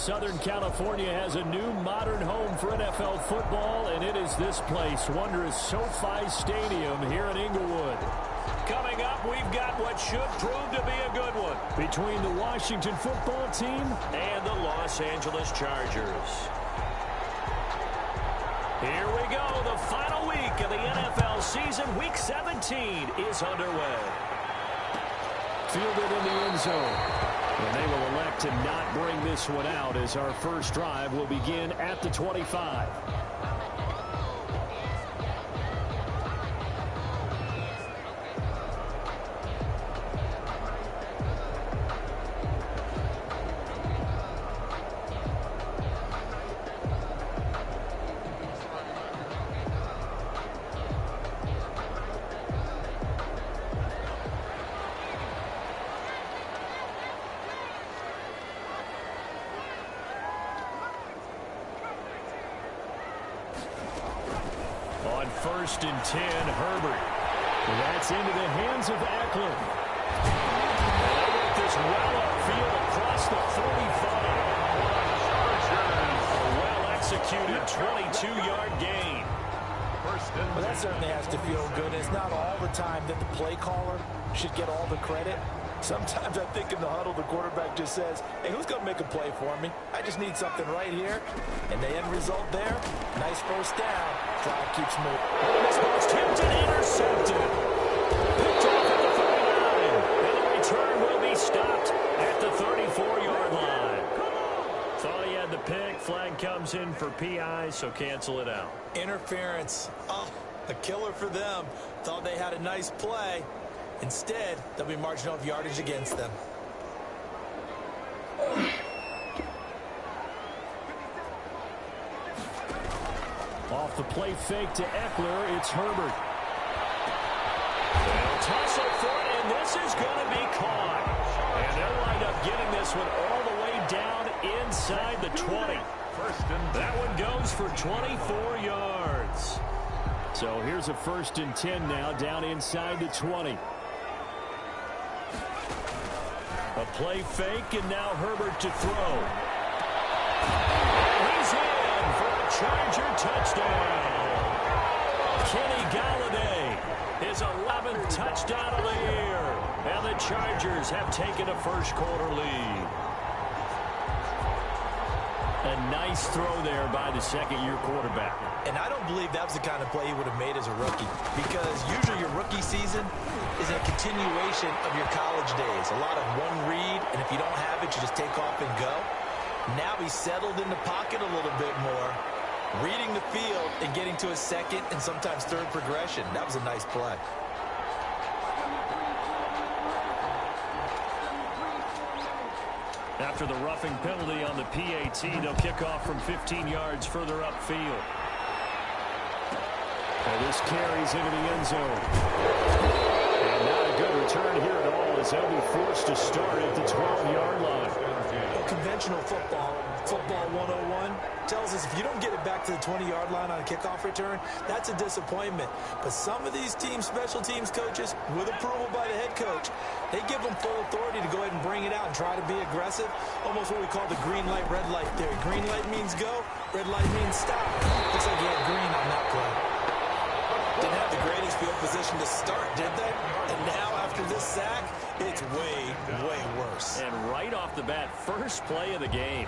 Southern California has a new modern home for NFL football, and it is this place, wondrous SoFi Stadium here in Inglewood. Coming up, we've got what should prove to be a good one between the Washington football team and the Los Angeles Chargers. Here we go. The final week of the NFL season. Week 17 is underway. Fielded in the end zone. And they will elect to not bring this one out as our first drive will begin at the 25. First and 10, Herbert. That's into the hands of Eckler. They get this well upfield across the 45. A well-executed 22-yard gain. Well, that certainly has to feel good. It's not all the time that the play caller should get all the credit. Sometimes I think in the huddle, the quarterback just says, hey, who's going to make a play for me? I just need something right here. And the end result there, nice first down. Drive keeps moving. This ball's tipped and intercepted. Picked off at the 39. And the return will be stopped at the 34-yard line. Thought he had the pick. Flag comes in for PI, so cancel it out. Interference. Oh, a killer for them. Thought they had a nice play. Instead, there'll be margin of yardage against them. Off the play fake to Eckler, it's Herbert. They'll tussle for it, and this is going to be caught. And they'll wind up getting this one all the way down inside the 20. That one goes for 24 yards. So here's a 1st and 10 now, down inside the 20. A play fake, and now Herbert to throw. He's in for a Charger touchdown. Kenny Galladay, his 11th touchdown of the year. And the Chargers have taken a first-quarter lead. A nice throw there by the second-year quarterback. And I don't believe that was the kind of play he would have made as a rookie, because usually your rookie season is a continuation of your college days. A lot of one read, and if you don't have it, you just take off and go. Now he's settled in the pocket a little bit more, reading the field and getting to a second and sometimes third progression. That was a nice play. After the roughing penalty on the PAT, they'll kick off from 15 yards further upfield. And this carries into the end zone. And not a good return here at all, as they'll be forced to start at the 12-yard line. Well, conventional football 101, tells us if you don't get it back to the 20-yard line on a kickoff return, that's a disappointment. But some of these teams, special teams coaches, with approval by the head coach, they give them full authority to go ahead and bring it out and try to be aggressive. Almost what we call the green light, red light theory. Green light means go, red light means stop. Looks like he had green on that play. Didn't have the greatest field position to start, did they? And now after this sack, it's way, way worse. And right off the bat, first play of the game.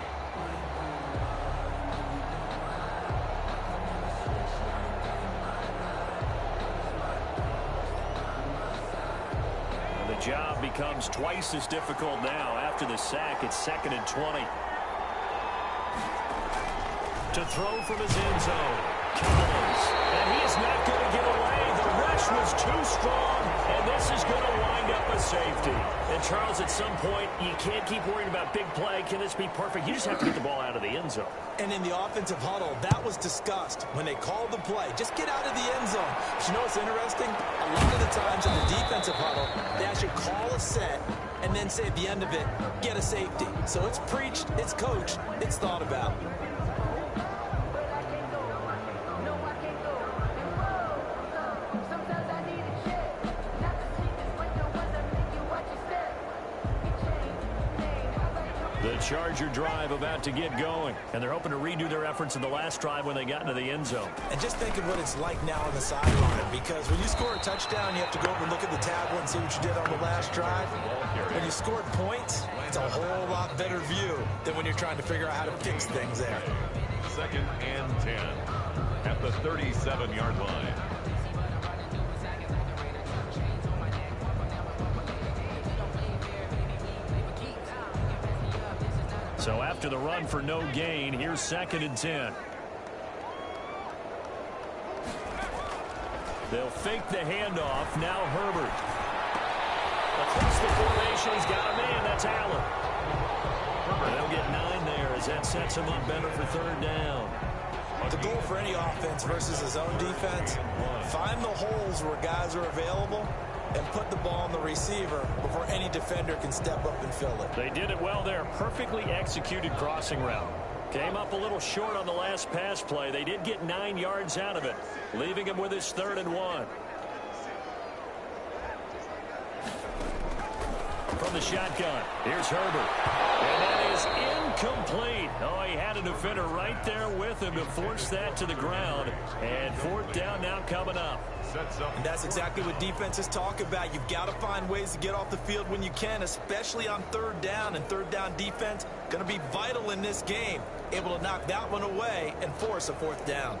The job becomes twice as difficult now. After the sack, it's 2nd and 20. To throw from his end zone, Collins. And he is not going to get away. The rush was too strong, and this is going to wind up a safety. And, Charles, at some point, you can't keep worrying about big play. Can this be perfect? You just have to get the ball out of the end zone. And in the offensive huddle, that was discussed when they called the play. Just get out of the end zone. But you know what's interesting? A lot of the times in the defensive huddle, they actually call a set and then say at the end of it, get a safety. So it's preached, it's coached, it's thought about. Charger drive about to get going. And they're hoping to redo their efforts in the last drive when they got into the end zone. And just think of what it's like now on the sideline, because when you score a touchdown, you have to go over and look at the tablet and see what you did on the last drive. When you scored points, it's a whole lot better view than when you're trying to figure out how to fix things there. 2nd and 10 at the 37-yard line. So after the run for no gain, here's 2nd and 10. They'll fake the handoff. Now Herbert. Across the formation, he's got a man. That's Allen. And they'll get 9 there as that sets him up better for 3rd down. The goal for any offense versus his own defense, find the holes where guys are available and put the ball on the receiver before any defender can step up and fill it. They did it well there. Perfectly executed crossing route. Came up a little short on the last pass play. They did get 9 yards out of it, leaving him with his 3rd and 1. From the shotgun, here's Herbert. And that is incomplete. Oh, he had a defender right there with him to force that to the ground. And 4th down now coming up. And that's exactly what defenses talk about. You've got to find ways to get off the field when you can, especially on 3rd down. And 3rd down defense going to be vital in this game. Able to knock that one away and force a 4th down.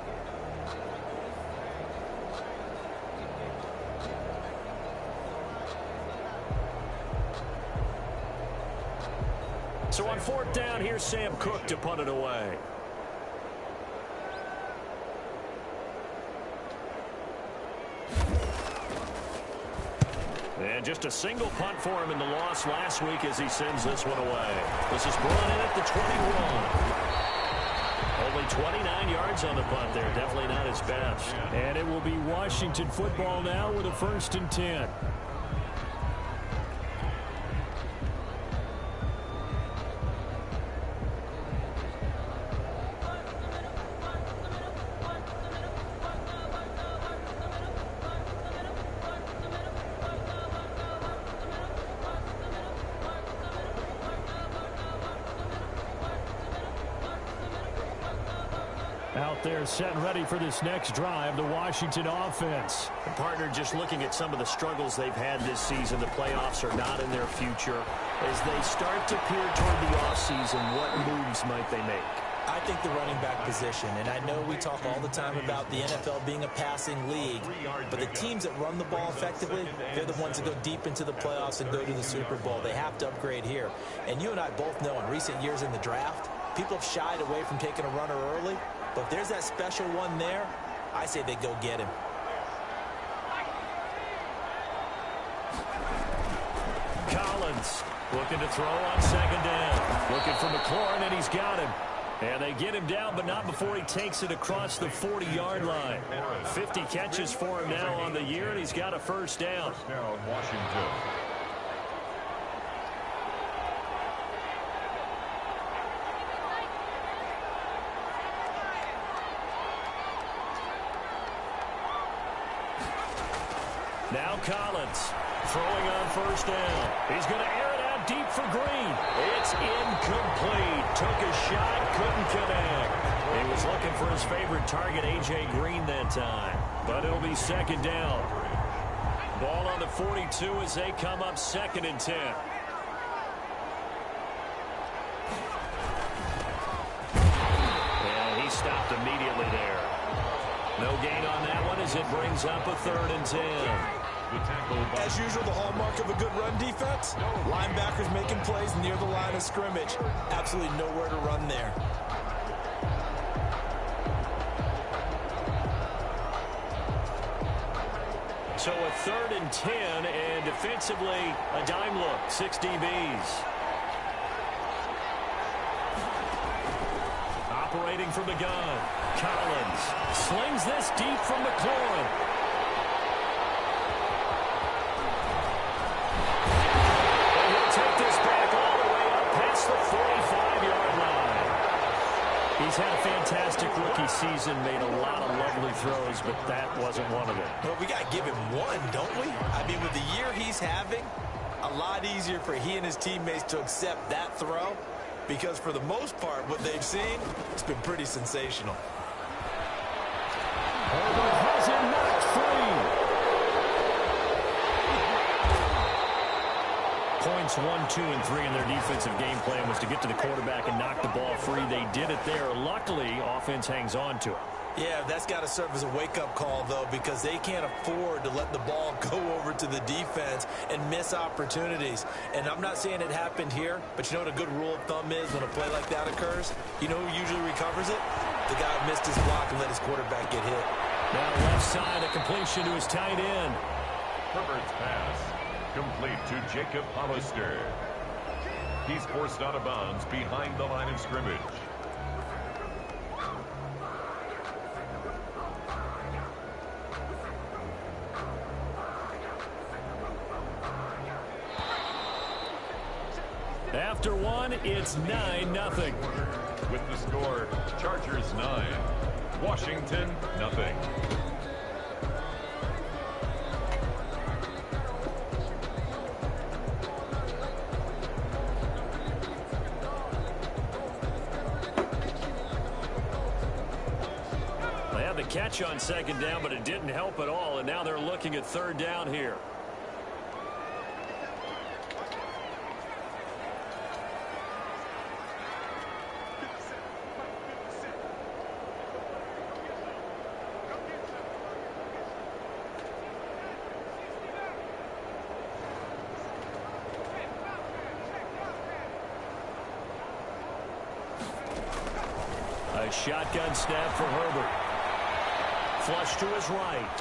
So on 4th down, here's Sam Cook to punt it away. And just a single punt for him in the loss last week as he sends this one away. This is brought in at the 21. Only 29 yards on the punt there. Definitely not his best. And it will be Washington football now with a 1st and 10. Out there set and ready for this next drive, the Washington offense. And partner, just looking at some of the struggles they've had this season, the playoffs are not in their future. As they start to peer toward the offseason, what moves might they make? I think the running back position, and I know we talk all the time about the NFL being a passing league, but the teams that run the ball effectively, they're the ones that go deep into the playoffs and go to the Super Bowl. They have to upgrade here. And you and I both know in recent years in the draft, people have shied away from taking a runner early. But if there's that special one there, I say they go get him. Collins looking to throw on 2nd down. Looking for McLaurin, and he's got him. And they get him down, but not before he takes it across the 40-yard line. 50 catches for him now on the year, and he's got a 1st down. First down, Washington. Now Collins throwing on 1st down. He's going to air it out deep for Green. It's incomplete. Took a shot, couldn't connect. He was looking for his favorite target, A.J. Green, that time. But it'll be 2nd down. Ball on the 42 as they come up 2nd and 10. And he stopped immediately there. No gain on that one as it brings up a 3rd and 10. As usual, the hallmark of a good run defense, linebackers making plays near the line of scrimmage. Absolutely nowhere to run there. So a 3rd and 10, and defensively a dime look, 6 DBs. Operating from the gun, Collins slings this deep from McLaurin. And he'll take this back all the way up past the 45-yard line. He's had a fantastic rookie season, made a lot of lovely throws, but that wasn't one of them. Well, we got to give him one, don't we? I mean, with the year he's having, a lot easier for he and his teammates to accept that throw because for the most part, what they've seen, it's been pretty sensational. Herbert has it knocked free. Points 1, 2, and 3 in their defensive game plan was to get to the quarterback and knock the ball free. They did it there. Luckily, offense hangs on to it. Yeah, that's got to serve as a wake-up call, though, because they can't afford to let the ball go over to the defense and miss opportunities. And I'm not saying it happened here, but you know what a good rule of thumb is when a play like that occurs? You know who usually recovers it? The guy who missed his block and let his quarterback get hit. Now left side, a completion to his tight end. Herbert's pass complete to Jacob Hollister. He's forced out of bounds behind the line of scrimmage. After one, it's 9-0. With the score, Chargers 9, Washington nothing. They had the catch on second down, but it didn't help at all, and now they're looking at third down here. A shotgun snap for Herbert. Flush to his right.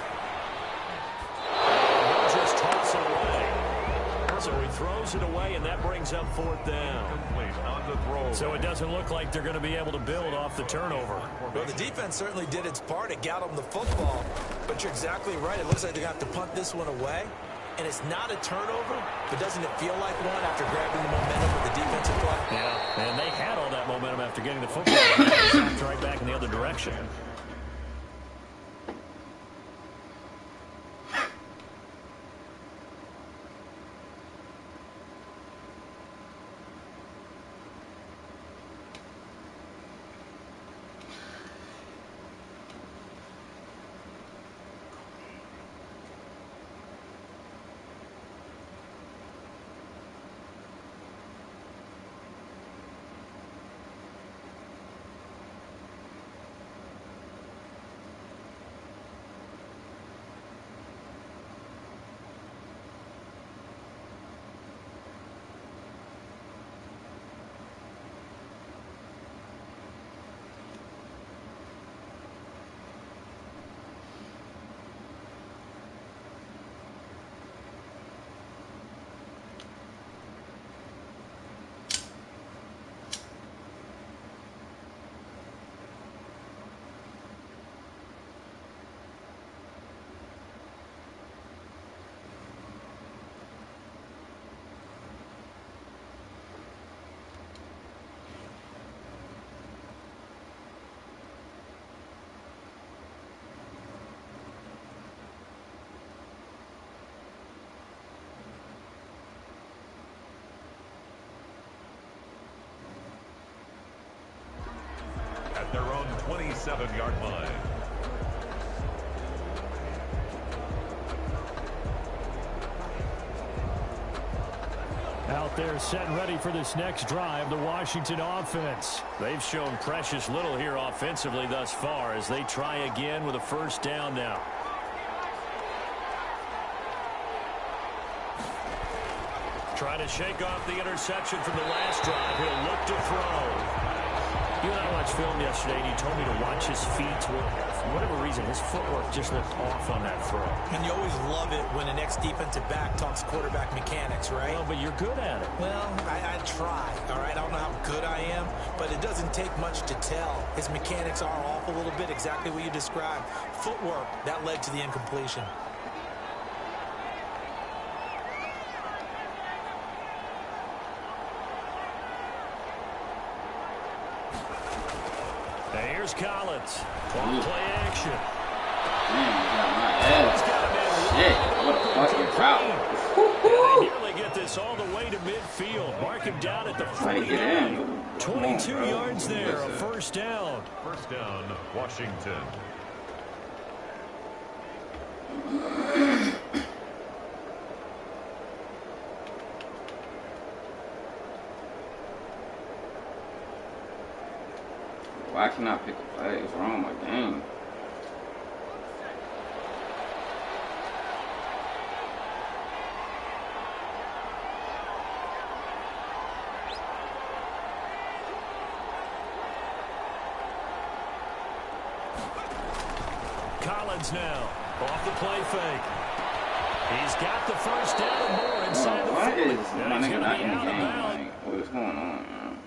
He'll just toss it away. So he throws it away, and that brings up fourth down. Complete on the throw. So it doesn't look like they're going to be able to build off the turnover. Well, the defense certainly did its part. It got them the football. But you're exactly right. It looks like they got to punt this one away. And it's not a turnover, but doesn't it feel like one after grabbing the momentum with the defensive play? Yeah, and they had all that momentum after getting the football. It's right back in the other direction. At their own 27-yard line. Out there set and ready for this next drive, the Washington offense. They've shown precious little here offensively thus far as they try again with a first down now. Trying to shake off the interception from the last drive. He'll look to throw. You and I watched film yesterday, and you told me to watch his feet. For whatever reason, his footwork just looked off on that throw. And you always love it when an ex-defensive back talks quarterback mechanics, right? Well, but you're good at it. Well, I try, all right? I don't know how good I am, but it doesn't take much to tell. His mechanics are off a little bit, exactly what you described. Footwork, that led to the incompletion. Here's Collins. On play action. Man, you got my ass. Shit, what a fucking route. And they nearly get this all the way to midfield. Mark him down at the 49. 22 yards there, a first down. First down, Washington. Why can't I pick a play? What's wrong with my game? Collins now off the play fake. He's got the first down and more inside the 40. Why is my nigga not in the Out of game? bounds. Like, what is going on, man?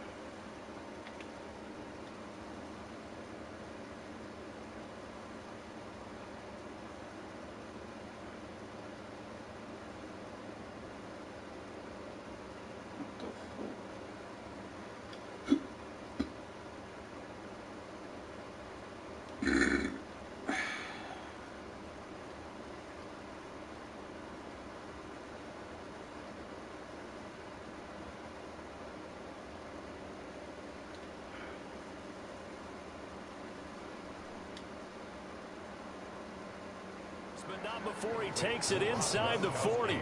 But not before he takes it inside the 40.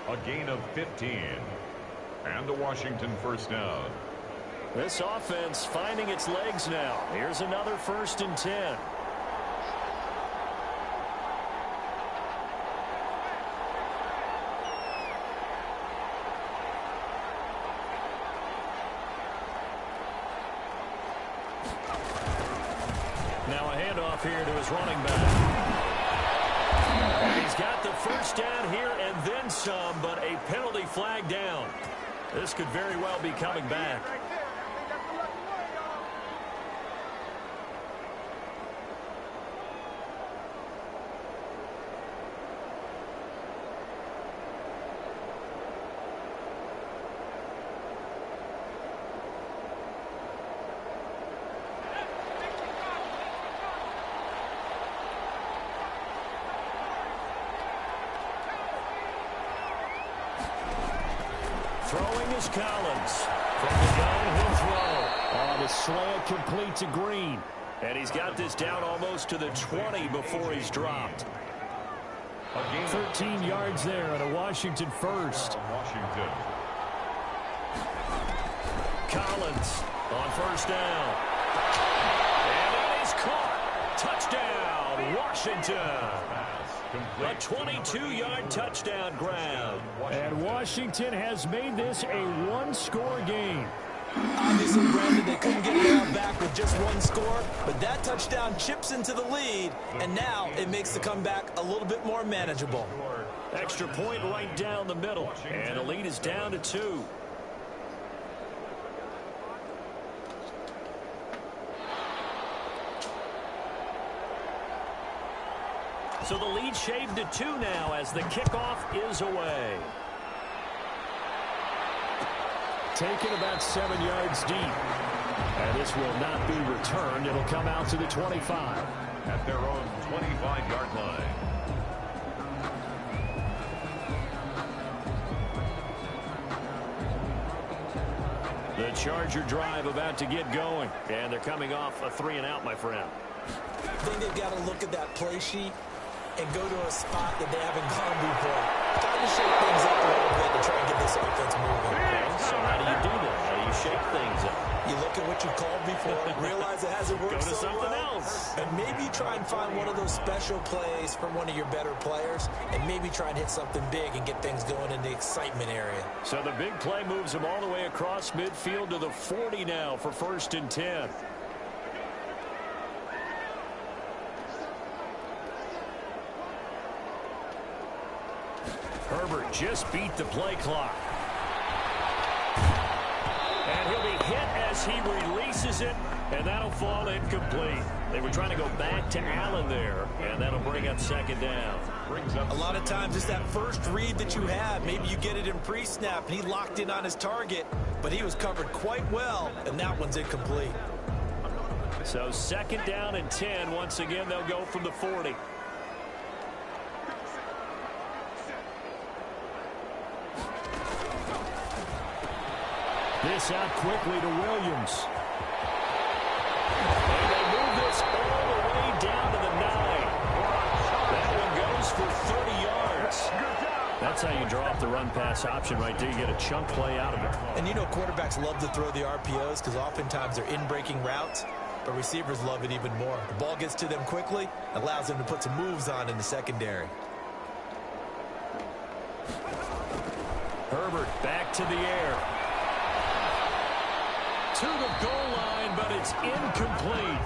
A gain of 15. And a Washington first down. This offense finding its legs now. Here's another 1st and 10. Now a handoff here to his running back. He's got the first down here and then some, but a penalty flag down. This could very well be coming back. Throwing is Collins. From the gun, he'll throw. The slant complete to Green. And he's got this down almost to the 20 before he's dropped. 13 yards there on a Washington first. Washington. Collins on first down. And that is caught. Touchdown, Washington. A 22-yard touchdown grab. And Washington has made this a one-score game. Obviously, Brandon, they couldn't get it all back with just one score, but that touchdown chips into the lead, and now it makes the comeback a little bit more manageable. Extra point right down the middle, and the lead is down to 2. So the lead shaved to 2 now as the kickoff is away. Taken about 7 yards deep. And this will not be returned. It'll come out to the 25. At their own 25-yard line. The Charger drive about to get going. And they're coming off a 3-and-out, my friend. I think they've got to look at that play sheet and go to a spot that they haven't gone before. Time to shake things up a little bit to try and get this offense moving. So how do you do that? How do you shake things up? You look at what you called before, realize it hasn't worked Go to so something well, else. and maybe try and find one of those special plays from one of your better players, and maybe try and hit something big and get things going in the excitement area. So the big play moves him all the way across midfield to the 40 now for 1st and 10. Herbert just beat the play clock. And he'll be hit as he releases it, and that'll fall incomplete. They were trying to go back to Allen there, and that'll bring up 2nd down. A lot of times it's that first read that you have. Maybe you get it in pre-snap, and he locked in on his target, but he was covered quite well, and that one's incomplete. So 2nd down and 10. Once again, they'll go from the 40. This out quickly to Williams. And they move this all the way down to the 9. That one goes for 30 yards. That's how you draw up the run-pass option right there. You get a chunk play out of it. And you know quarterbacks love to throw the RPOs because oftentimes they're in-breaking routes, but receivers love it even more. The ball gets to them quickly, allows them to put some moves on in the secondary. Herbert back to the air. To the goal line, but it's incomplete.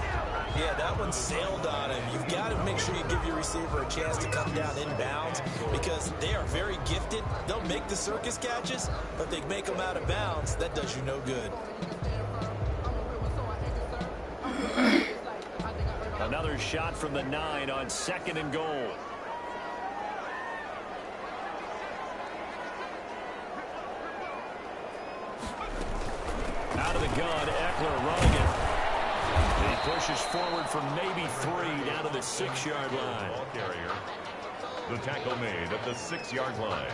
Yeah, that one sailed on him. You've got to make sure you give your receiver a chance to come down inbounds because they are very gifted. They'll make the circus catches, but they make them out of bounds. That does you no good. Another shot from the 9 on 2nd and goal. Out of the gun, Eckler running it. He pushes forward for maybe 3 down to the 6-yard line. Ball carrier. The tackle made at the 6-yard line.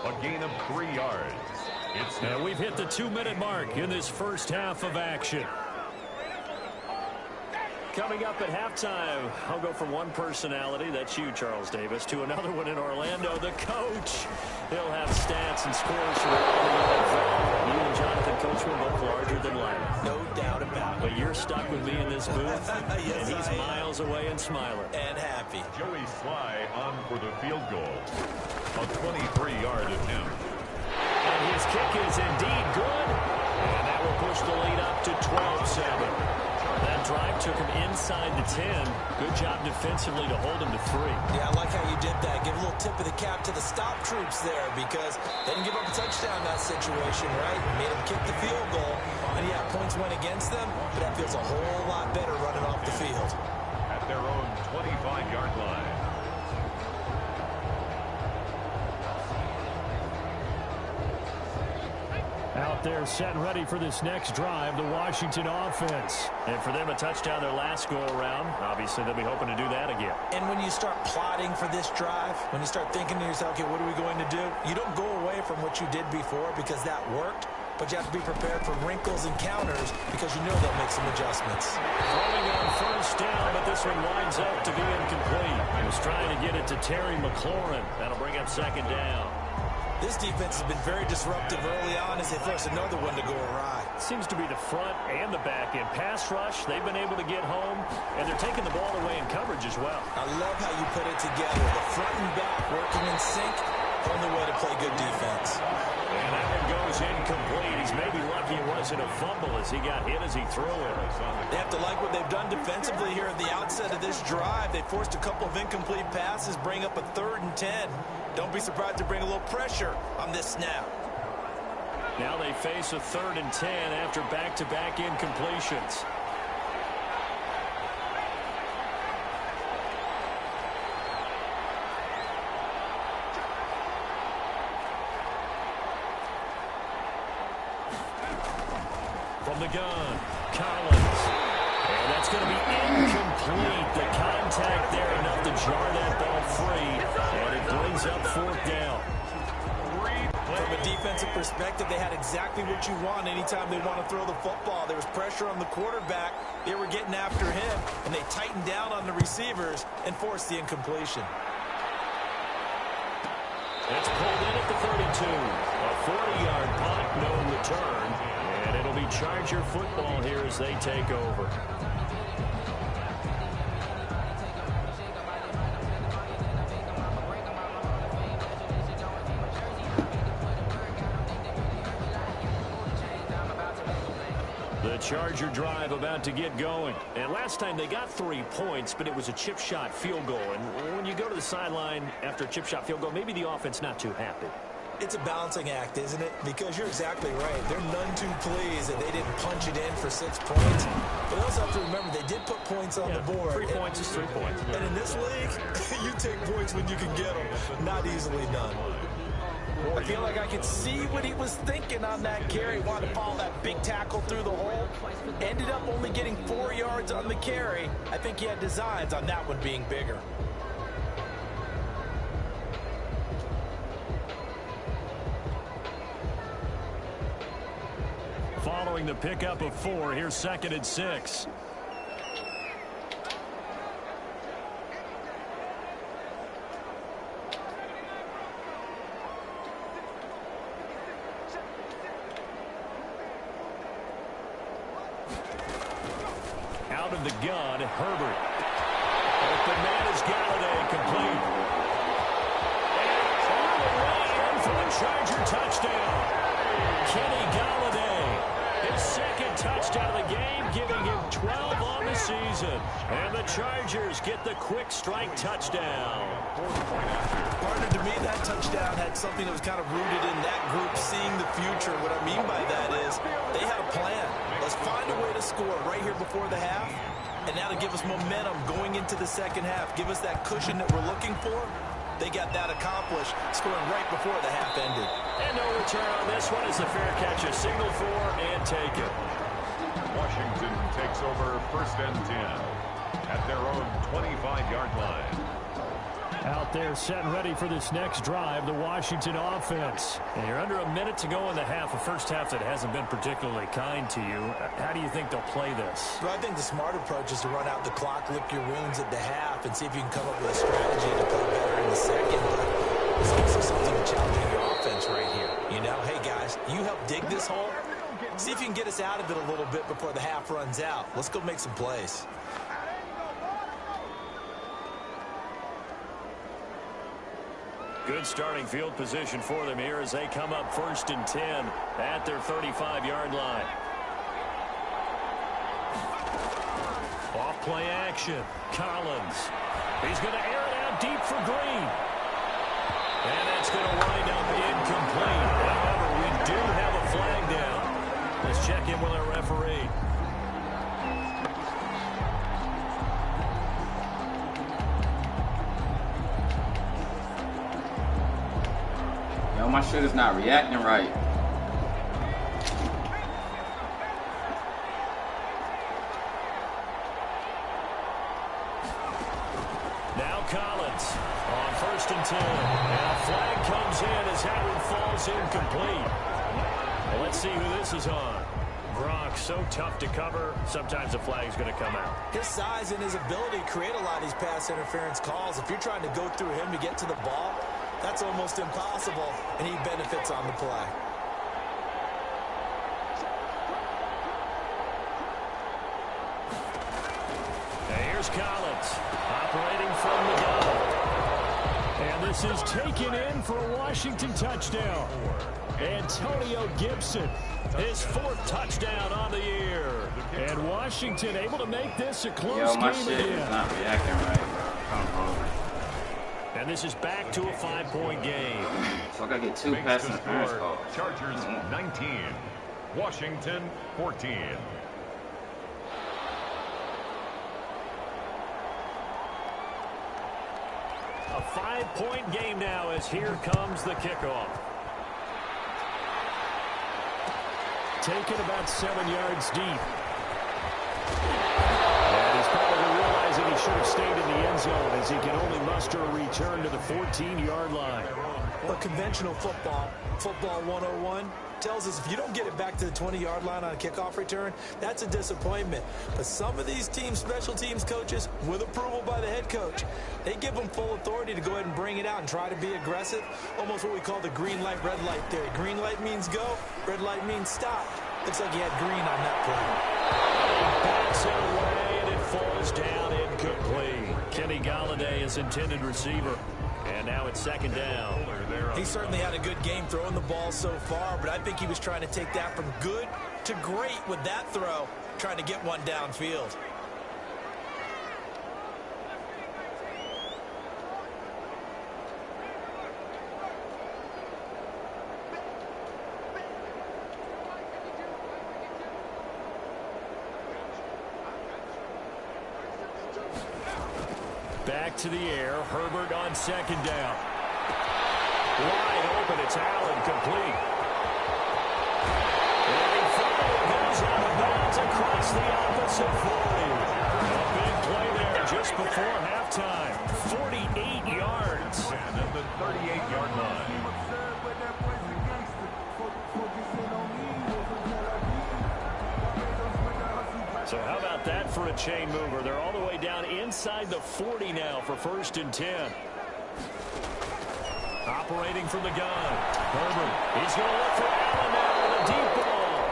A gain of 3 yards. And we've hit the 2-minute mark in this first half of action. Coming up at halftime, I'll go from one personality, that's you, Charles Davis, to another one in Orlando, the coach. He'll have stats and scores from around the NFL. You and Jonathan Coachman both larger than life. No doubt about it. But you're stuck with me in this booth, Yes, and he's miles away and smiling. And happy. Joey Sly on for the field goal. A 23-yard attempt. And his kick is indeed good. And that will push the lead up to 12-7. That drive took him inside the 10. Good job defensively to hold him to 3. Yeah, I like how you did that. Give a little tip of the cap to the stop troops there because they didn't give up a touchdown in that situation, right? Made them kick the field goal. And, yeah, points went against them, but that feels a whole lot better running off the field. At their own 25-yard line. Out there set and ready for this next drive, the Washington offense. And for them, a touchdown their last go-around. Obviously, they'll be hoping to do that again. And when you start plotting for this drive, when you start thinking to yourself, okay, what are we going to do? You don't go away from what you did before because that worked, but you have to be prepared for wrinkles and counters because you know they'll make some adjustments. Throwing on first down, but this one winds up to be incomplete. He was trying to get it to Terry McLaurin. That'll bring up 2nd down. This defense has been very disruptive early on as they force another one to go awry. Seems to be the front and the back end. Pass rush, they've been able to get home, and they're taking the ball away in coverage as well. I love how you put it together. The front and back working in sync, only way to play good defense. And that one goes incomplete. He's maybe lucky it wasn't a fumble as he got hit as he threw it. They have to like what they've done defensively here at the outset of this drive. They forced a couple of incomplete passes, bring up a 3rd and 10. Don't be surprised to bring a little pressure on this snap. Now they face a 3rd and 10 after back-to-back incompletions. From the gun, Collins. And that's going to be incomplete. The contact there enough to jar that ball free. And it brings up 4th down. From a defensive perspective, they had exactly what you want anytime they want to throw the football. There was pressure on the quarterback. They were getting after him, and they tightened down on the receivers and forced the incompletion. It's pulled in at the 32. A 40-yard punt, no return. And it'll be Charger football here as they take over. The Charger drive about to get going. And last time they got 3 points, but it was a chip shot field goal. And when you go to the sideline after a chip shot field goal, maybe the offense not too happy. It's a balancing act, isn't it? Because you're exactly right. They're none too pleased that they didn't punch it in for 6 points. But they also have to remember they did put points on the board. 3 points is 3 points. And in this league, you take points when you can get them. Not easily done. I feel like I could see what he was thinking on that carry. Wanted to follow that big tackle through the hole. Ended up only getting 4 yards on the carry. I think he had designs on that one being bigger. following the pickup of 4. Here's 2nd and 6. Out of the gun, Herbert. Open man is Galladay, complete. And all the way in for the Charger touchdown. Kenny Galladay, his 2nd touchdown of the game, giving him 12 on the season. And the Chargers get the quick strike touchdown. Partner, to me, that touchdown had something that was kind of rooted in that group seeing the future. What I mean by that is they had a plan. Let's find a way to score right here before the half, and now to give us momentum going into the second half, give us that cushion that we're looking for. They got that accomplished, scoring right before the half ended. And no return on this one as the fair catch, a signal for and take it. Washington takes over 1st and 10 at their own 25-yard line. Out there set and ready for this next drive, the Washington offense. And you're under a minute to go in the half, a first half that hasn't been particularly kind to you. How do you think they'll play this? Well, I think the smart approach is to run out the clock, lick your wounds at the half, and see if you can come up with a strategy to play better in the second. But there's also something challenging your offense right here. You know, hey, guys, you help dig this hole. See if you can get us out of it a little bit before the half runs out. Let's go make some plays. Good starting field position for them here as they come up 1st and 10 at their 35-yard line. Off play action. Collins. He's going to air it out deep for Green. And that's going to wind up incomplete. However, we do have a flag down. Let's check in with our referee. Yo, my shit is not reacting right. Now Collins on 1st and 10. And a flag comes in as Howard falls incomplete. Well, let's see who this is on. Gronk, so tough to cover. Sometimes the flag's going to come out. His size and his ability to create a lot of these pass interference calls. If you're trying to go through him to get to the ball, that's almost impossible, and he benefits on the play. And here's Collins, operating from the gun. And this is taken in for a Washington touchdown. Antonio Gibson, his 4th touchdown on the year. And Washington able to make this a close Yo, my game shit again. is not reacting right, bro. Come on. And this is back to a 5-point game. So I gotta get 2 Makes pass the interference score calls. Chargers 19, Washington 14. A 5-point game now as here comes the kickoff. Taken about 7 yards deep. And he's probably realizing he should have stayed in the end zone as he can only muster a return to the 14-yard line. Well, conventional football 101, tells us if you don't get it back to the 20-yard line on a kickoff return, that's a disappointment. But some of these teams, special teams coaches, with approval by the head coach, they give them full authority to go ahead and bring it out and try to be aggressive. Almost what we call the green light, red light theory. Green light means go, red light means stop. Looks like he had green on that play. Backs it away, and it falls down incomplete. Kenny Galladay is intended receiver. And now it's 2nd down. He certainly had a good game throwing the ball so far, but I think he was trying to take that from good to great with that throw, trying to get one downfield. Back to the air. Herbert on 2nd down. Wide open. It's Allen, complete. And he finally goes out of bounds across the opposite 40. A big play there just before halftime. 48 yards. And at the 38-yard line. So how about that for a chain mover? They're all the way down inside the 40 now for 1st and 10. Operating from the gun. Herbert. He's going to look for Allen now with a deep ball.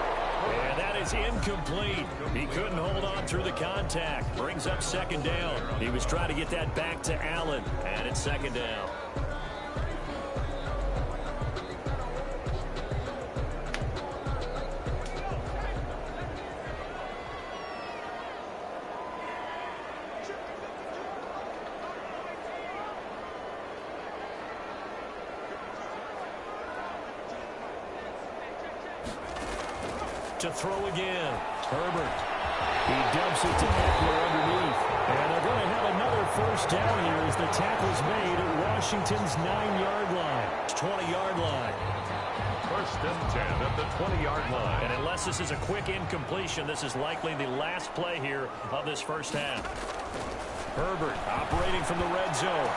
And that is incomplete. He couldn't hold on through the contact. Brings up 2nd down. He was trying to get that back to Allen. And it's 2nd down. To throw again. Herbert. He dumps it to Eckler underneath. And they're going to have another 1st down here as the tackle's made at Washington's 9-yard line. 20-yard line. 1st and 10 at the 20-yard line. And unless this is a quick incompletion, this is likely the last play here of this 1st half. Herbert operating from the red zone.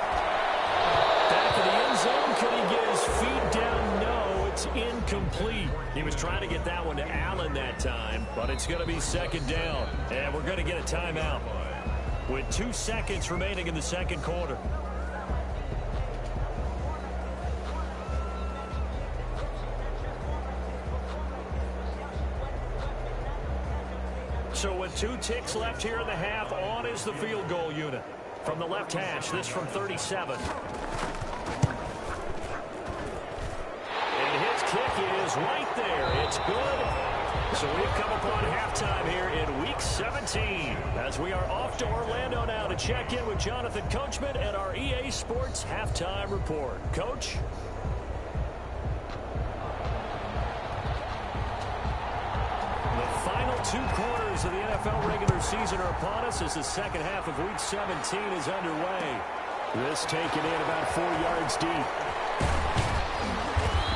Back of the end zone. Can he get his feet down? No, it's incomplete. He was trying to get that one to Allen that time, but it's going to be 2nd down. And we're going to get a timeout with 2 seconds remaining in the 2nd quarter. So with 2 ticks left here in the half, on is the field goal unit. From the left hash, this from 37. And his kick is right there. It's good. So we've come upon halftime here in Week 17 as we are off to Orlando now to check in with Jonathan Coachman and our EA Sports Halftime Report. Coach? The final 2 quarters of the NFL regular season are upon us as the 2nd half of Week 17 is underway. This taken in about 4 yards deep.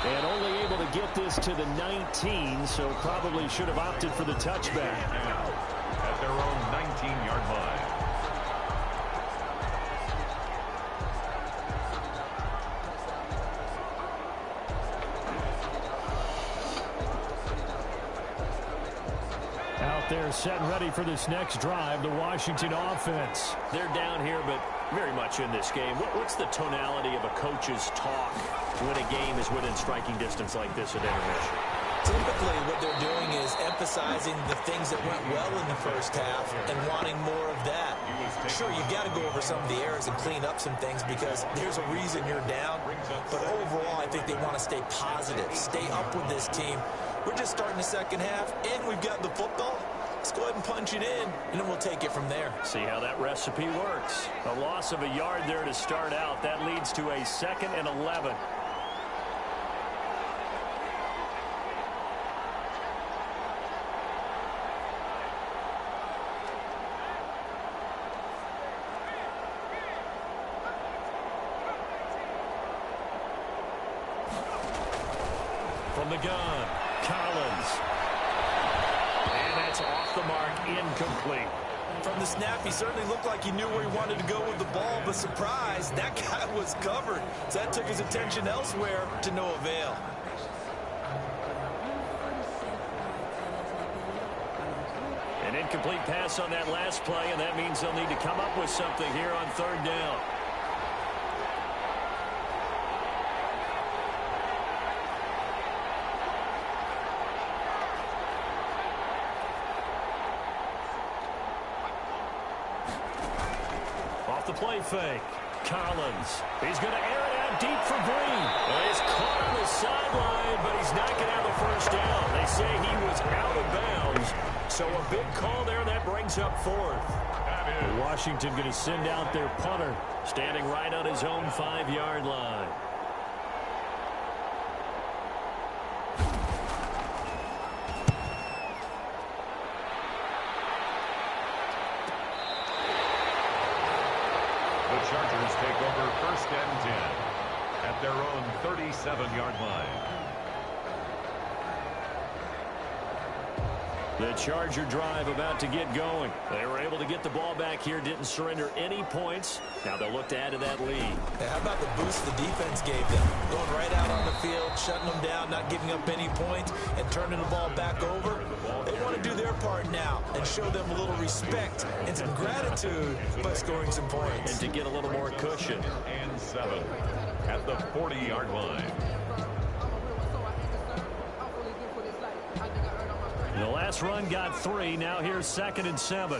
And only able to get this to the 19, so probably should have opted for the touchback. At their own 19-yard line. Out there set and ready for this next drive, the Washington offense. They're down here, but very much in this game. What's the tonality of a coach's talk when a game is within striking distance like this at intermission? Typically, what they're doing is emphasizing the things that went well in the 1st half and wanting more of that. Sure, you've got to go over some of the errors and clean up some things because there's a reason you're down. But overall, I think they want to stay positive, stay up with this team. We're just starting the 2nd half, and we've got the football. Let's go ahead and punch it in, and then we'll take it from there. See how that recipe works. A loss of a yard there to start out. That leads to a 2nd and 11. From the gun, Collins. And that's off the mark, incomplete. From the snap, he certainly looked like he knew where he wanted to go with the ball, but surprise, that guy was covered. So that took his attention elsewhere to no avail. An incomplete pass on that last play, and that means they'll need to come up with something here on 3rd down. The play fake. Collins. He's going to air it out deep for Green. Well, he's caught on the sideline, but he's not going to have the 1st down. They say he was out of bounds. So a big call there that brings up 4th. Washington going to send out their punter, standing right on his own 5-yard line. Chargers take over 1st and 10 at their own 37-yard line. The Charger drive about to get going. They were able to get the ball back here, didn't surrender any points. Now they'll look to add to that lead. Hey, how about the boost the defense gave them? Going right out on the field, shutting them down, not giving up any points, and turning the ball back over. They want to do their part now and show them a little respect and some gratitude by scoring some points. And to get a little more cushion. And 7 at the 40-yard line. The last run got 3. Now here's 2nd and 7.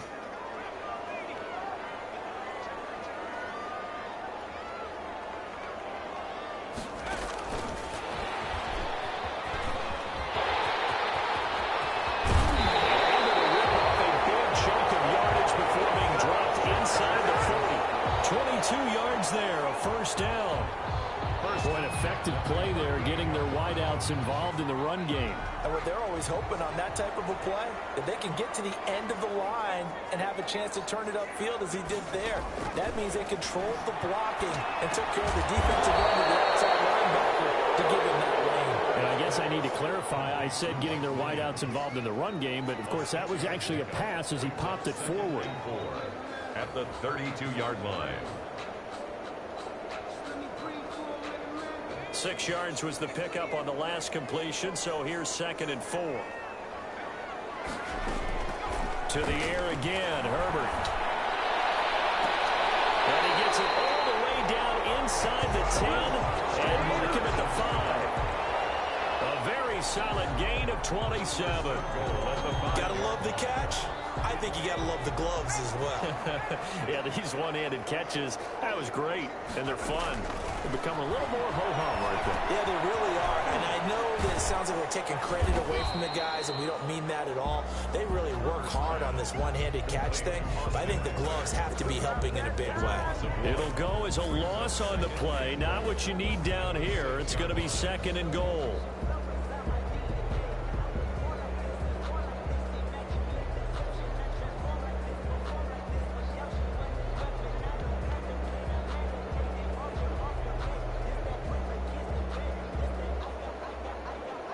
Play there, getting their wideouts involved in the run game. And what they're always hoping on that type of a play, that they can get to the end of the line and have a chance to turn it upfield as he did there. That means they controlled the blocking and took care of the defensive end of the outside linebacker to give him that lane. And I guess I need to clarify, I said getting their wideouts involved in the run game, but of course that was actually a pass as he popped it forward. At the 32-yard line. 6 yards was the pickup on the last completion, so here's 2nd and 4. To the air again, Herbert. And he gets it all the way down inside the 10 and mark him at the 5. A very solid gain of 27. Gotta love the catch. I think you got to love the gloves as well. Yeah, these one-handed catches, that was great, and they're fun. They become a little more ho-hum right there. Yeah, they really are, and I know that it sounds like we're taking credit away from the guys, and we don't mean that at all. They really work hard on this one-handed catch thing, but I think the gloves have to be helping in a big way. It'll go as a loss on the play, not what you need down here. It's going to be 2nd and goal.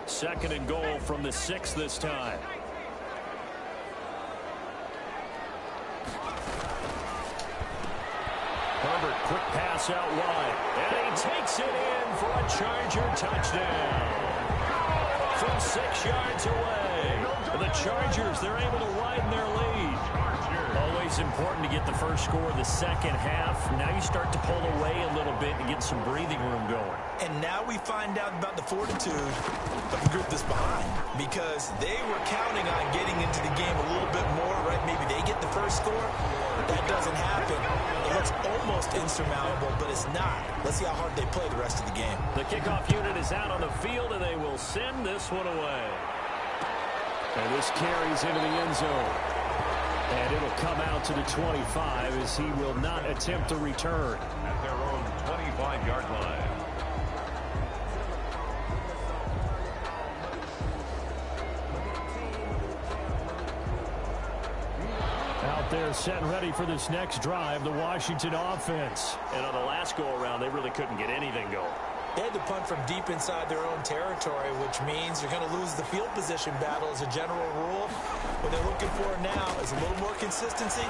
Second and goal from the 6 this time. Herbert, quick pass out wide. And he takes it in for a Charger touchdown. From 6 yards away. The Chargers, they're able to widen their lead. Always important to get the first score of the second half. Now you start to pull away a little bit and get some breathing room going. And now we find out about the fortitude of the group that's behind, because they were counting on getting into the game a little bit more, right? Maybe they get the first score. That doesn't happen. It looks almost insurmountable, but it's not. Let's see how hard they play the rest of the game. The kickoff unit is out on the field, and they will send this one away. And this carries into the end zone. And it'll come out to the 25 as he will not attempt to return. At their own 25-yard line. Out there set and ready for this next drive, the Washington offense. And on the last go-around, they really couldn't get anything going. They had to punt from deep inside their own territory, which means you're going to lose the field position battle as a general rule. What they're looking for now is a little more consistency,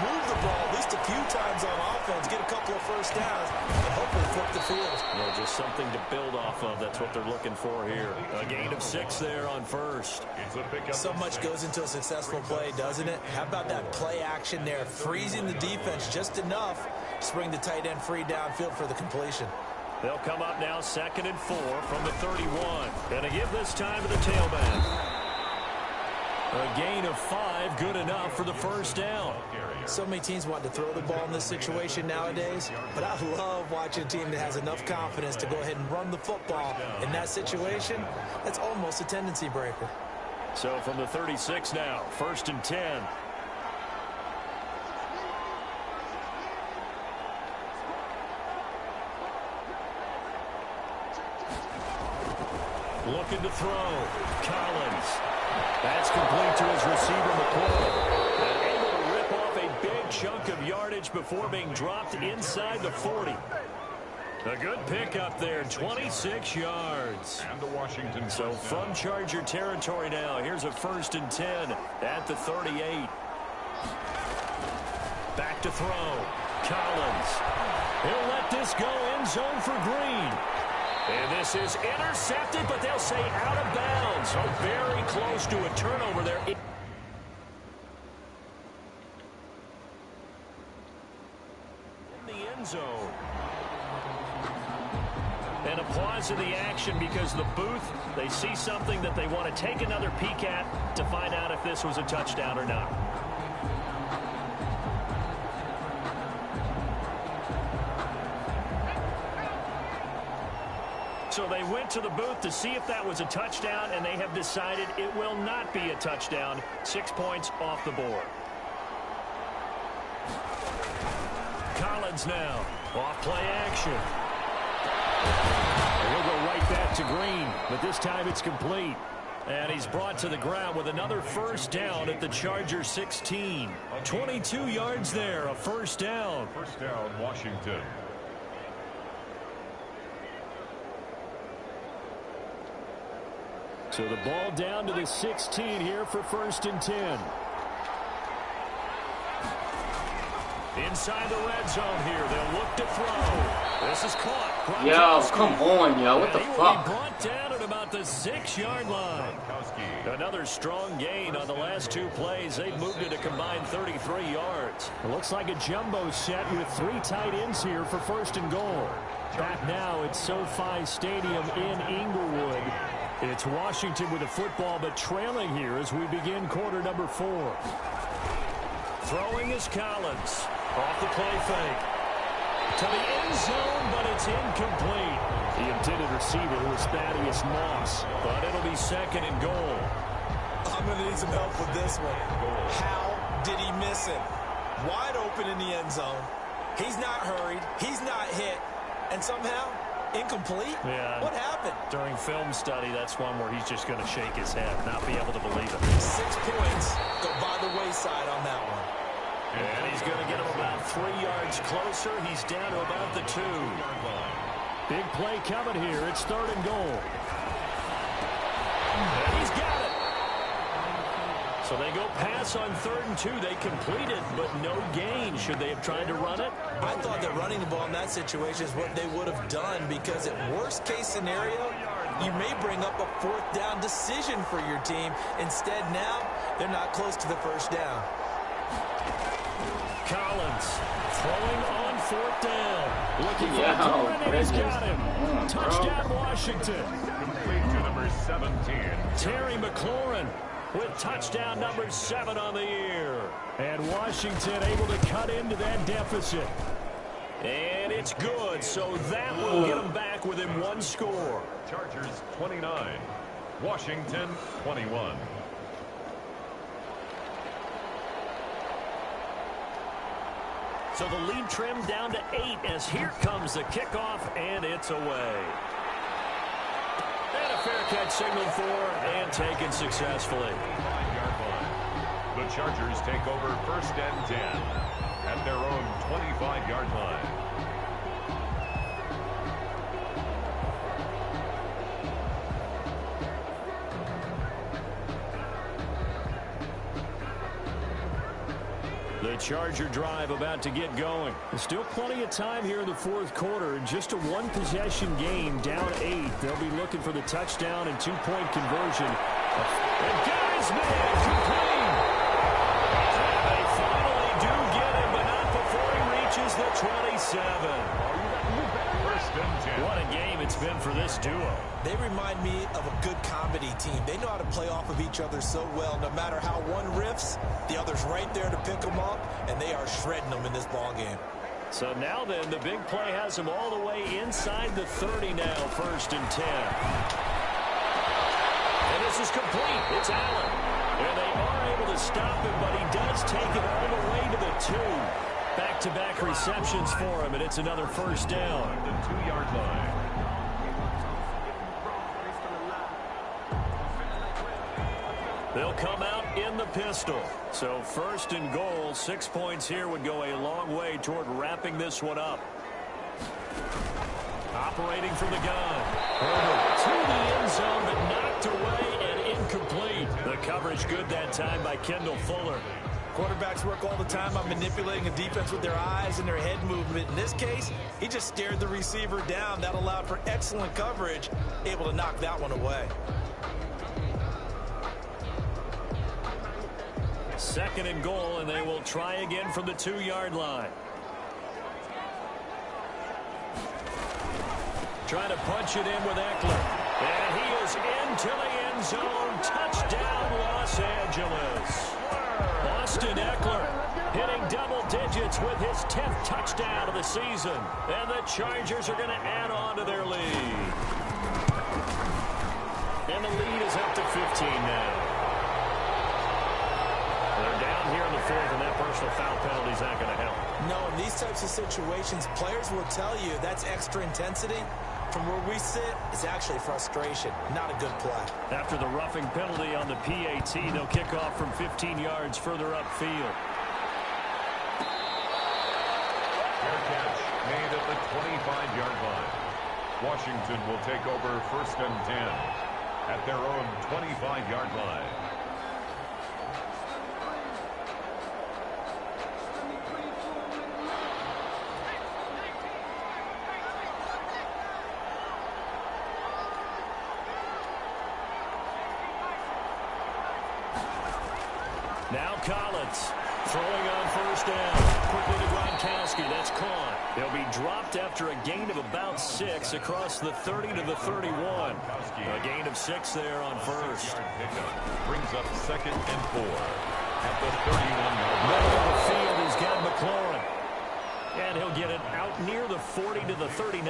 move the ball at least a few times on offense, get a couple of first downs, and hopefully flip the field. Well, just something to build off of. That's what they're looking for here. A gain of 6 there on first. So much goes into a successful play, doesn't it? How about that play action there, freezing the defense just enough to bring the tight end free downfield for the completion. They'll come up now 2nd and 4 from the 31. Gonna give this time to the tailback. A gain of 5, good enough for the first down. So many teams want to throw the ball in this situation nowadays, but I love watching a team that has enough confidence to go ahead and run the football. In that situation, that's almost a tendency breaker. So from the 36 now, 1st and 10. Looking to throw. Collins. That's complete to his receiver, McCoy. And able to rip off a big chunk of yardage before being dropped inside the 40. A good pickup there, 26 yards. And the Washington. So from Charger territory now, here's a 1st and 10 at the 38. Back to throw. Collins. He'll let this go end zone for Green. And this is intercepted, but they'll say out of bounds. So very close to a turnover there. In the end zone. And a pause in the action because the booth, they see something that they want to take another peek at to find out if this was a touchdown or not. So they went to the booth to see if that was a touchdown, and they have decided it will not be a touchdown. 6 points off the board. Collins now. Off play action. And he'll go right back to Green, but this time it's complete. And he's brought to the ground with another 1st down at the Charger 16. 22 yards there, a 1st down. 1st down, Washington. So the ball down to the 16 here for 1st and 10. Inside the red zone here. They'll look to throw. This is caught. Yo, come on, yo. What the fuck? Brought down at about the 6-yard line. Another strong gain on the last 2 plays. They've moved it a combined 33 yards. It looks like a jumbo set with 3 tight ends here for 1st and goal. Back now at SoFi Stadium in Inglewood. It's Washington with the football, but trailing here as we begin quarter number 4. Throwing is Collins. Off the play fake. To the end zone, but it's incomplete. The intended receiver was Thaddeus Moss, but it'll be 2nd and goal. I'm going to need some help with this one. How did he miss it? Wide open in the end zone. He's not hurried. He's not hit. And somehow, incomplete? Yeah. What happened? During film study, that's one where he's just going to shake his head, not be able to believe it. 6 points go by the wayside on that one. And he's going to get him about 3 yards closer. He's down to about the 2. Big play coming here. It's 3rd and goal. And he's got it. So they go pass on 3rd and 2. They complete it, but no gain. Should they have tried to run it? I thought that running the ball in that situation is what they would have done, because at worst case scenario, you may bring up a 4th down decision for your team. Instead, now they're not close to the 1st down. Collins throwing on 4th down. Looking for Yo, and he's got him. Touchdown, Washington. Complete to number 17. Terry McLaurin with touchdown number 7 on the year. And Washington able to cut into that deficit. And it's good, so that will get them back within 1 score. Chargers 29. Washington 21. So the lead trimmed down to 8 as here comes the kickoff, and it's away. And a fair catch signaled for and taken successfully. 5-yard line. The Chargers take over 1st and 10 at their own 25-yard line. The Charger drive about to get going. There's still plenty of time here in the 4th quarter. Just a 1-possession game, down 8. They'll be looking for the touchdown and 2-point conversion. And got his man complete. And they finally do get him, but not before he reaches the 27. What a game it's been for this duo. They remind me of a good comedy team. They know how to play off of each other so well. No matter how one riffs, the other's right there to pick them up, and they are shredding them in this ball game. So now then, the big play has him all the way inside the 30 now, 1st and 10. And this is complete. It's Allen. And they are able to stop him, but he does take it all the way to the 2. Back-to-back receptions for him, and it's another 1st down. The 2-yard line. They'll come out in the pistol. So 1st and goal, 6 points here would go a long way toward wrapping this one up. Operating from the gun. Herbert to the end zone, but knocked away and incomplete. The coverage good that time by Kendall Fuller. Quarterbacks work all the time on manipulating a defense with their eyes and their head movement. In this case, he just stared the receiver down. That allowed for excellent coverage, able to knock that one away. Second and goal, and they will try again from the 2-yard line. Trying to punch it in with Eckler. And he is into the end zone. Touchdown, Los Angeles. Austin Eckler hitting double digits with his 10th touchdown of the season. And the Chargers are going to add on to their lead. And the lead is up to 15 now. They're down here in the fourth, and that personal foul penalty is not going to help. No, in these types of situations, players will tell you that's extra intensity. From where we sit, it's actually frustration. Not a good play. After the roughing penalty on the PAT, they'll kick off from 15 yards further upfield. Fair catch made at the 25-yard line. Washington will take over 1st and 10 at their own 25-yard line. Now Collins throwing on 1st down. Quickly to Gronkowski. That's caught. They'll be dropped after a gain of about 6 across the 30 to the 31. A gain of 6 there on 1st. Brings up 2nd and 4 at the 31-yard line. Middle of the field, he's got McLaurin. And he'll get it out near the 40 to the 39.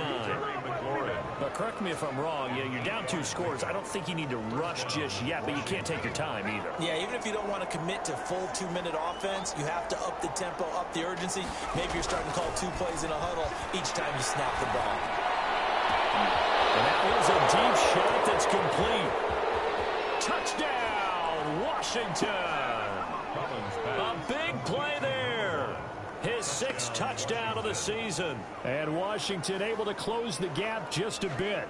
But correct me if I'm wrong. You're down 2 scores. I don't think you need to rush just yet, but you can't take your time either. Yeah, even if you don't want to commit to full 2-minute offense, you have to up the tempo, up the urgency. Maybe you're starting to call 2 plays in a huddle each time you snap the ball. And that was a deep shot that's complete. Touchdown, Washington. A big play there. His 6th touchdown of the season. And Washington able to close the gap just a bit.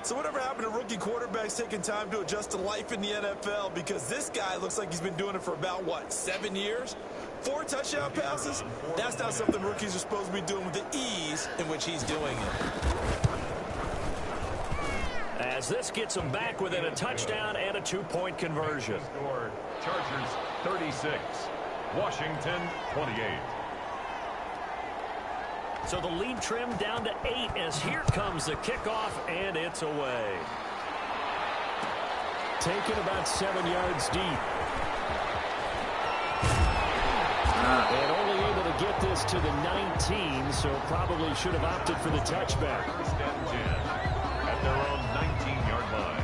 So whatever happened to rookie quarterbacks taking time to adjust to life in the NFL? Because this guy looks like he's been doing it for about, 7 years? 4 touchdown passes? That's not something rookies are supposed to be doing with the ease in which he's doing it. As this gets them back within a touchdown and a 2-point conversion. Chargers 36. Washington 28. So the lead trimmed down to 8 as here comes the kickoff, and it's away. Taken about 7 yards deep. And only able to get this to the 19, so probably should have opted for the touchback. 1st and 10 at their own 19-yard line.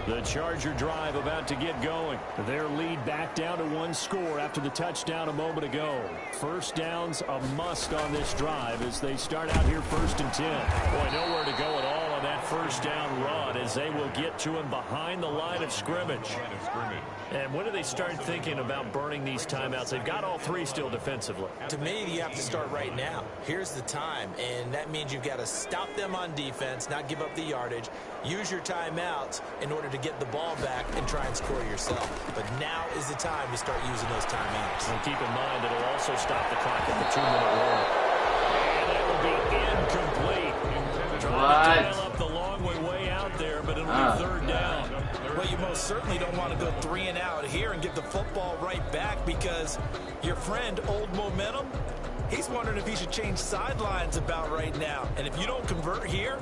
The Charger drive about to get going. Their lead back down to 1 score after the touchdown a moment ago. 1st downs a must on this drive as they start out here 1st and 10. Boy, nowhere to go at all on that 1st down run as they will get to him behind the line of scrimmage. And when do they start thinking about burning these timeouts? They've got all 3 still defensively. To me, you have to start right now. Here's the time, and that means you've got to stop them on defense, not give up the yardage, use your timeouts in order to get the ball back and try and score yourself. But now is the time to start using those timeouts. And keep in mind it'll also stop the clock at the 2-minute warning. And that will be incomplete. Trying to dial up the long way out there, but it'll be 3rd down. Well, you most certainly don't want to go 3 and out here and get the football right back because your friend, Old Momentum, he's wondering if he should change sidelines about right now. And if you don't convert here,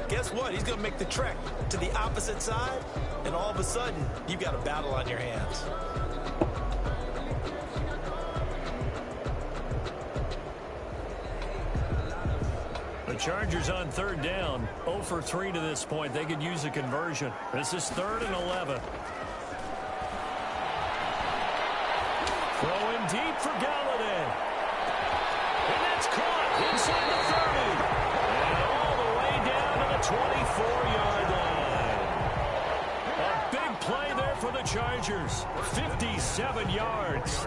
guess what? He's going to make the trek to the opposite side, and all of a sudden, you've got a battle on your hands. The Chargers on 3rd down, 0 for 3 to this point. They could use a conversion. This is 3rd and 11. Throwing deep for Galladay. And that's caught inside the 30. And all the way down to the 24-yard line. A big play there for the Chargers. 57 yards.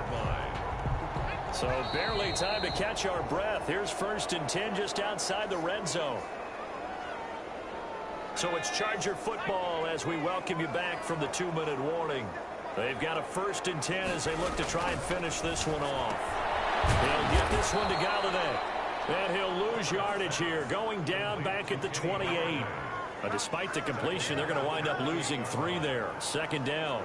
So barely time to catch our breath. Here's 1st and 10 just outside the red zone. So it's Charger football as we welcome you back from the 2-minute warning. They've got a 1st and 10 as they look to try and finish this one off. They'll get this one to Galladay. And he'll lose yardage here, going down back at the 28. Despite the completion, they're going to wind up losing 3 there. 2nd down.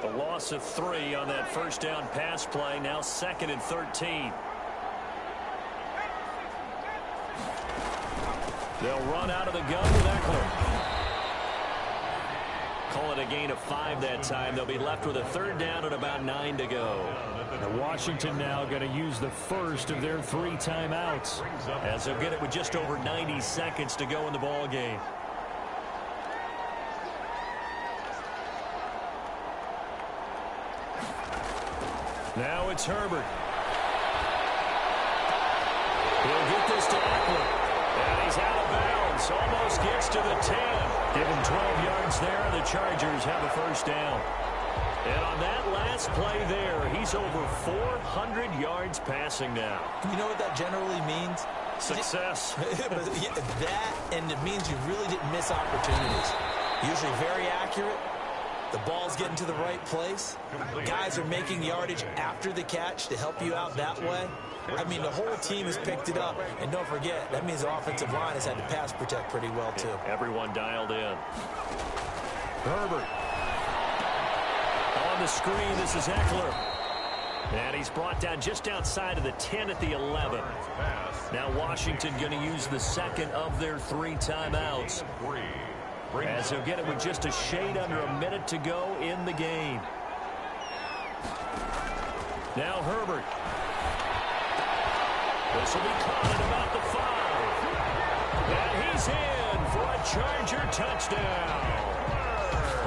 The loss of 3 on that 1st down pass play. Now 2nd and 13. They'll run out of the gun with Eckler. Call it a gain of 5 that time. They'll be left with a 3rd down and about 9 to go. Now Washington now going to use the first of their 3 timeouts, as they'll get it with just over 90 seconds to go in the ball game. Now it's Herbert. He'll get this to Eckler. And he's out of bounds. Almost gets to the 10. Give him 12 yards there, and the Chargers have a 1st down. And on that last play there, he's over 400 yards passing now. You know what that generally means? Success. That, and it means you really didn't miss opportunities. Usually very accurate. The ball's getting to the right place. Guys are making yardage after the catch to help you out that way. I mean, the whole team has picked it up. And don't forget, that means the offensive line has had to pass protect pretty well, too. Everyone dialed in. Herbert. On the screen, this is Eckler. And he's brought down just outside of the 10 at the 11. Now Washington going to use the 2nd of their 3 timeouts, as he'll get it with just a shade under a minute to go in the game. Now Herbert. This will be caught at about the 5. And he's in for a Charger touchdown.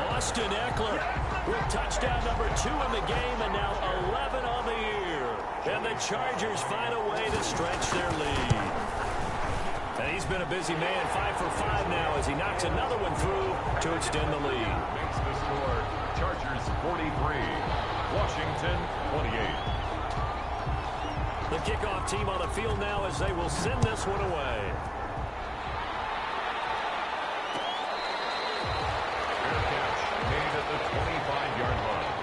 Austin Eckler with touchdown number 2 in the game, and now 11 on the year. And the Chargers find a way to stretch their lead. And he's been a busy man, 5 for 5 now as he knocks another one through to extend the lead. Makes the score Chargers 43, Washington 28. The kickoff team on the field now as they will send this one away. Fair catch made at the 25-yard line.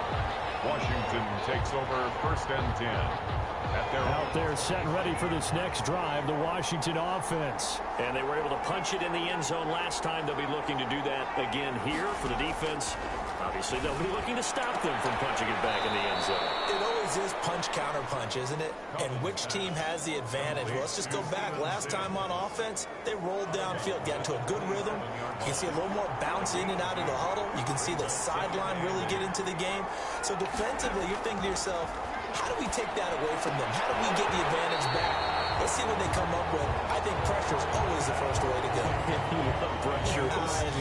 Washington takes over 1st and 10. out there set and ready for this next drive, the Washington offense. And they were able to punch it in the end zone last time. They'll be looking to do that again here for the defense. Obviously, they'll be looking to stop them from punching it back in the end zone. It always is punch-counter-punch, isn't it? And which team has the advantage? Well, let's just go back. Last time on offense, they rolled downfield, got into a good rhythm. You can see a little more bounce in and out of the huddle. You can see the sideline really get into the game. So defensively, you're thinking to yourself, how do we take that away from them? How do we get the advantage back? Let's see what they come up with. I think pressure is always the first way to go. You love pressure. I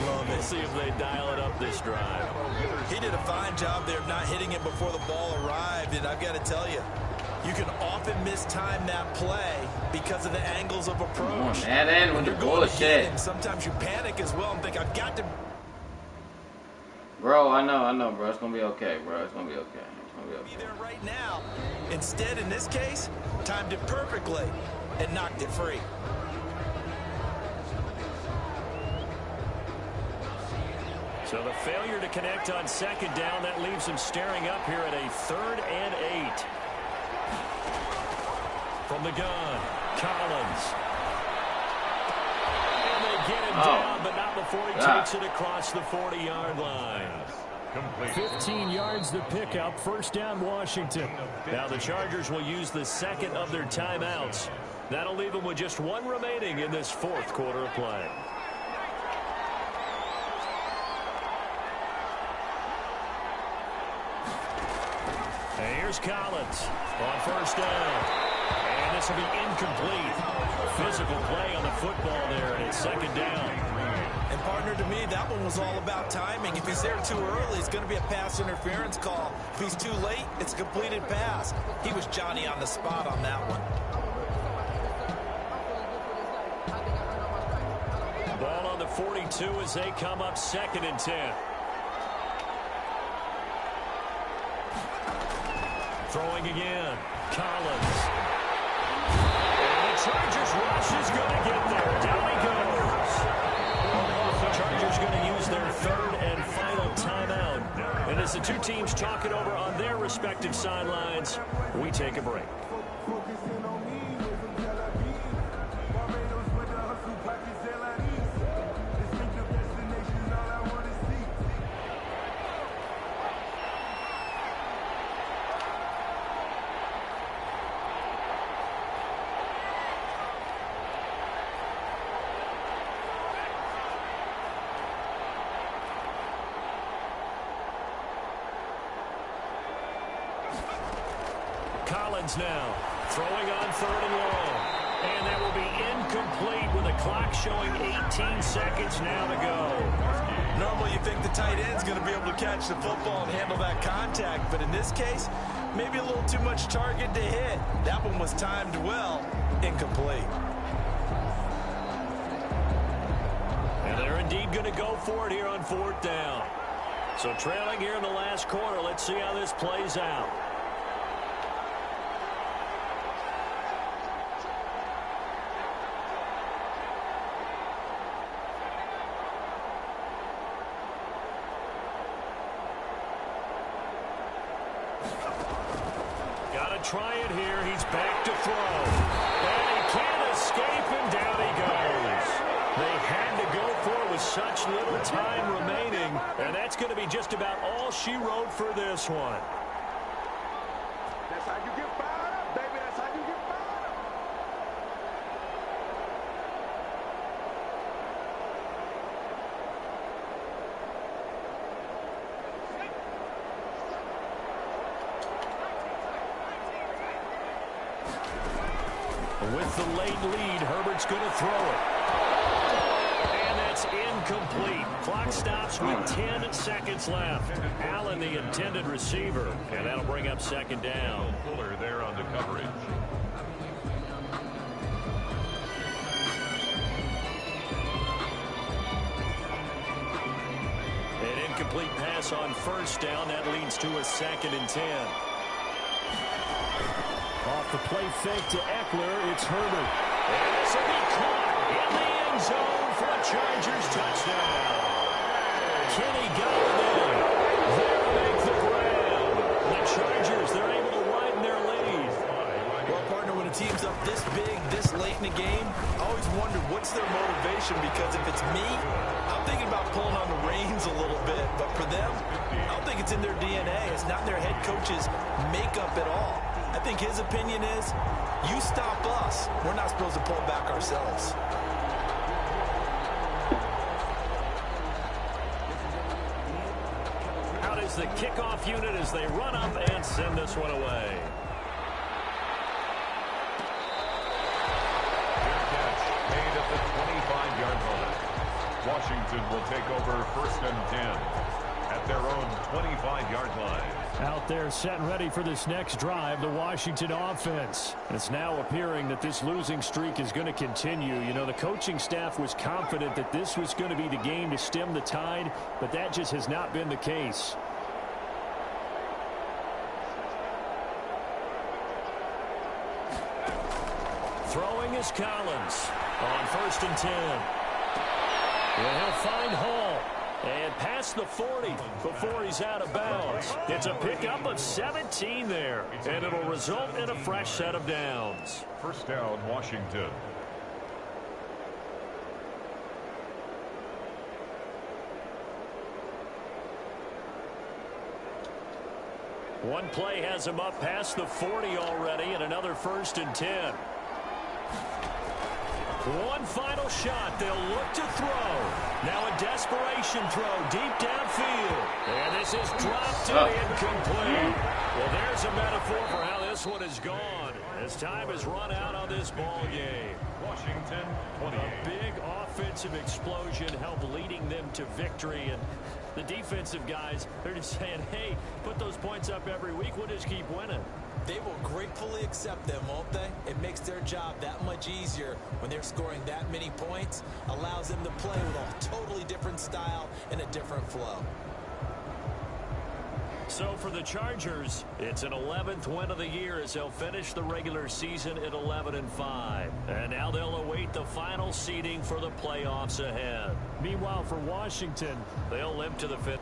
love it. We'll see if they dial it up this drive. He did a fine job there of not hitting it before the ball arrived, and I've got to tell you, you can often mistime that play because of the angles of approach. That end with the bullshit. And sometimes you panic as well and think, I've got to... Bro, I know, bro. It's going to be okay, bro. It's going to be okay. Be there right now. Instead, in this case, timed it perfectly and knocked it free. So the failure to connect on second down, that leaves him staring up here at a 3rd and 8. From the gun, Collins. And they get him down, but not before he takes it across the 40-yard line. 15 yards the pickup, 1st down Washington. Now the Chargers will use the 2nd of their timeouts. That'll leave them with just 1 remaining in this 4th quarter of play. And here's Collins on 1st down. And this will be incomplete. Physical play on the football there, and it's second down. And partner, to me, that one was all about timing. If he's there too early, it's going to be a pass interference call. If he's too late, it's a completed pass. He was Johnny on the spot on that one. Ball on the 42 as they come up 2nd and 10. Throwing again. Collins. And the Chargers rush is going to get there. Down he goes. The Chargers going to use their 3rd and final timeout. And as the two teams talk it over on their respective sidelines, we take a break. Collins now throwing on 3rd and long. And that will be incomplete with the clock showing 18 seconds now to go. Normally you think the tight end's going to be able to catch the football and handle that contact, but in this case, maybe a little too much target to hit. That one was timed well, incomplete. And they're indeed going to go for it here on 4th down. So trailing here in the last quarter, let's see how this plays out. Try it here. He's back to throw. And he can't escape, and down he goes. They had to go for it with such little time remaining, and that's going to be just about all she wrote for this one. That's how you get fired up, baby. That's how you get fired up. With the late lead, Herbert's going to throw it. And that's incomplete. Clock stops with 10 seconds left. Allen, the intended receiver, and that'll bring up 2nd down. Fuller there on the coverage. An incomplete pass on 1st down. That leads to a 2nd and 10. Off the play fake to Eckler, it's Herbert. And this will be caught in the end zone for a Chargers touchdown. Kenny got it in. They'll make the grab. The Chargers, they're able to widen their lead. Well, partner, when a team's up this big, this late in the game, I always wonder what's their motivation, because if it's me, I'm thinking about pulling on the reins a little bit. But for them, I don't think it's in their DNA. It's not in their head coach's makeup at all. I think his opinion is, you stop us, we're not supposed to pull back ourselves. Out is the kickoff unit as they run up and send this one away. Good catch made at the 25-yard line. Washington will take over 1st and 10 at their own 25-yard line. Out there set and ready for this next drive, the Washington offense. It's now appearing that this losing streak is going to continue. You know, the coaching staff was confident that this was going to be the game to stem the tide, but that just has not been the case. Throwing is Collins on 1st and 10. And he'll find Hall. And past the 40 before he's out of bounds. It's a pickup of 17 there. And it'll result in a fresh set of downs. 1st down, Washington. One play has him up past the 40 already, and another 1st and 10. One final shot. They'll look to throw. Now a desperation throw deep downfield. And this is dropped and incomplete. Well, there's a metaphor for how this this one is gone as time has run out on this ball game. Washington 28. A big offensive explosion helped leading them to victory. And the defensive guys, they're just saying, hey, put those points up every week. We'll just keep winning. They will gratefully accept them, won't they? It makes their job that much easier when they're scoring that many points. Allows them to play with a totally different style and a different flow. So for the Chargers, it's an 11th win of the year as they'll finish the regular season at 11-5. And now they'll await the final seeding for the playoffs ahead. Meanwhile, for Washington, they'll limp to the fifth.